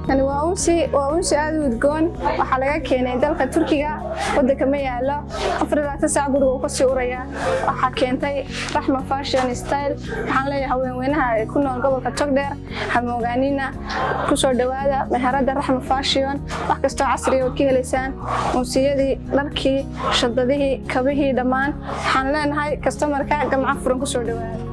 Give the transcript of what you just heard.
Kani waa unsi aad u udgoon waxa laga keenay dalka Turkiga wadanka ma yaalo 4 saac guriga ka soo uraya waxa keentay Rahma Fashion Style waxaan leeyahay haweenweynaha ku nool gobolka Togdheer hamoogaanina ku soo dhawaada meherada Rahma Fashion wax kasta casri ah oo ka helaysaan unsiyadii dharkii shadadihii kabihii dhamaan waxaan leenahay customer ka gamca furan ku soo dhawaada